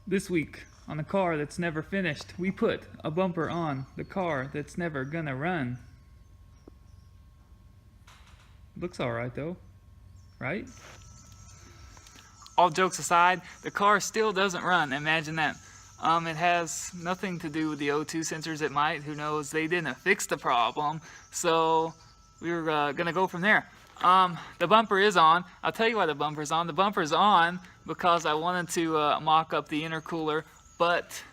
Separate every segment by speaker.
Speaker 1: This week on the car that's never finished, we put a bumper on the car that's never gonna run. Looks alright though, right? All jokes aside, the car still doesn't run. Imagine that. It has nothing to do with the O2 sensors. It might, who knows. They didn't fix the problem, so we were gonna go from there. The bumper is on. I'll tell you why the bumper's on. The bumper's on because I wanted to mock up the intercooler, but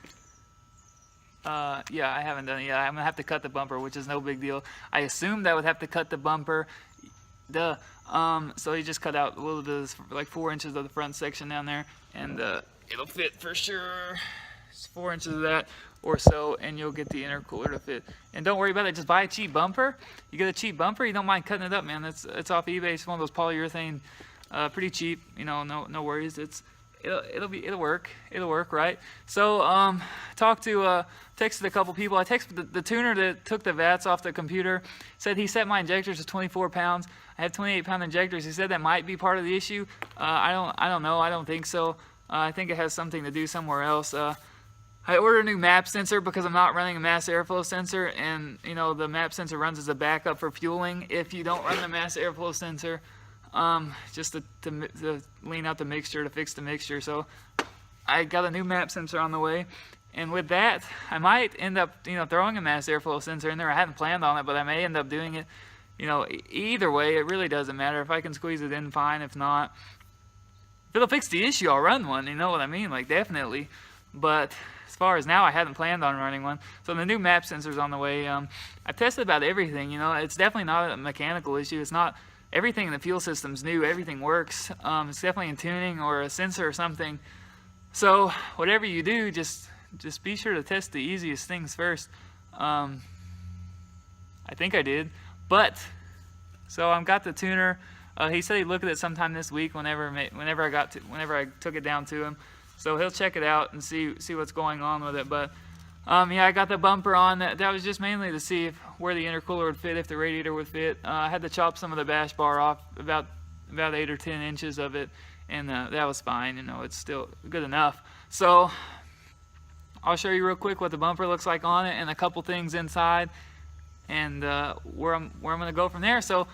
Speaker 1: yeah, I haven't done it yet. I'm gonna have to cut the bumper, which is no big deal. I assumed I would have to cut the bumper. Duh. So he just cut out a little bit of, like 4 inches of the front section down there, and it'll fit for sure. It's 4 inches of that or so, and you'll get the intercooler to fit. And don't worry about it. Just buy a cheap bumper. You get a cheap bumper, you don't mind cutting it up, man. It's off eBay. It's one of those polyurethane, pretty cheap. You know, no worries. It'll work. It'll work, right? So texted a couple people. I texted the tuner that took the vats off the computer. Said he set my injectors to 24 pounds. I have 28-pound injectors. He said that might be part of the issue. I don't know. I don't think so. I think it has something to do somewhere else. I ordered a new map sensor because I'm not running a mass airflow sensor, and you know the map sensor runs as a backup for fueling if you don't run the mass airflow sensor, just to lean out the mixture, to fix the mixture. So I got a new map sensor on the way, and with that I might end up throwing a mass airflow sensor in there. I hadn't planned on it, but I may end up doing it. Either way, it really doesn't matter. If I can squeeze it in, fine. If not, if it'll fix the issue, I'll run one. You know what I mean? Like, definitely. But as far as now, I hadn't planned on running one. So the new map sensor's on the way. I tested about everything. It's definitely not a mechanical issue. It's not. Everything in the fuel system's new. Everything works. It's definitely in tuning or a sensor or something. So whatever you do, just be sure to test the easiest things first. I think I did. But so I've got the tuner. He said he'd look at it sometime this week whenever I took it down to him. So he'll check it out and see what's going on with it. But yeah, I got the bumper on. That was just mainly to see where the intercooler would fit, if the radiator would fit. I had to chop some of the bash bar off, about 8 or 10 inches of it, and that was fine. It's still good enough. So I'll show you real quick what the bumper looks like on it and a couple things inside, and where I'm gonna go from there. So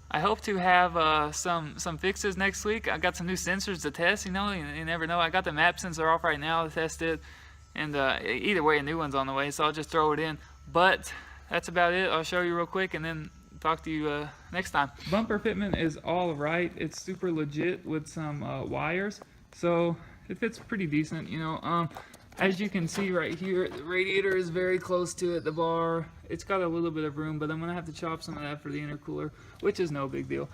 Speaker 1: I hope to have some fixes next week. I got some new sensors to test. You never know. I got the map sensor off right now to test it, and either way, a new one's on the way, so I'll just throw it in. But that's about it. I'll show you real quick and then talk to you next time. Bumper fitment is all right. It's super legit with some wires, so it fits pretty decent. As you can see right here, the radiator is very close to it, the bar. It's got a little bit of room, but I'm going to have to chop some of that for the intercooler, which is no big deal.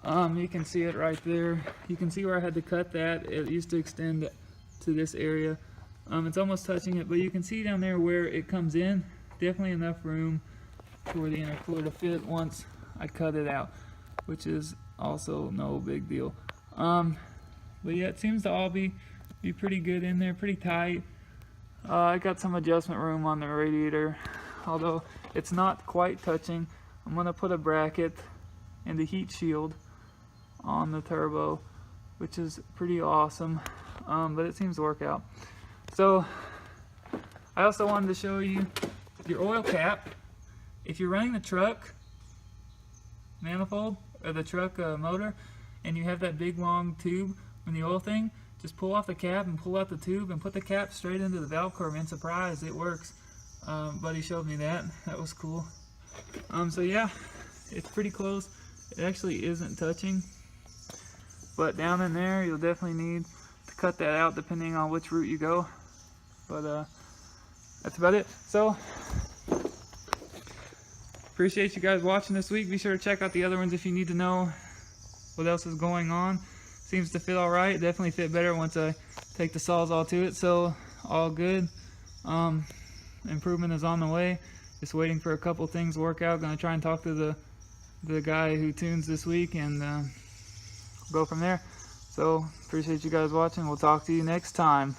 Speaker 1: You can see it right there. You can see where I had to cut that. It used to extend to this area. It's almost touching it, but you can see down there where it comes in. Definitely enough room for the intercooler to fit once I cut it out, which is also no big deal. But yeah, it seems to all be pretty good in there, pretty tight. I got some adjustment room on the radiator, although it's not quite touching. I'm going to put a bracket and a heat shield on the turbo, which is pretty awesome, but it seems to work out. So I also wanted to show you your oil cap. If you're running the truck manifold or the truck motor, and you have that big long tube in the oil thing, just pull off the cap and pull out the tube and put the cap straight into the valve cover. Man, surprise, it works. Buddy showed me that. That was cool. So yeah, it's pretty close. It actually isn't touching, but down in there you'll definitely need to cut that out depending on which route you go. But that's about it. So appreciate you guys watching this week. Be sure to check out the other ones if you need to know what else is going on. Seems to fit all right. Definitely fit better once I take the Sawzall to it. So all good. Improvement is on the way. Just waiting for a couple things to work out. Gonna try and talk to the guy who tunes this week and go from there. So appreciate you guys watching. We'll talk to you next time.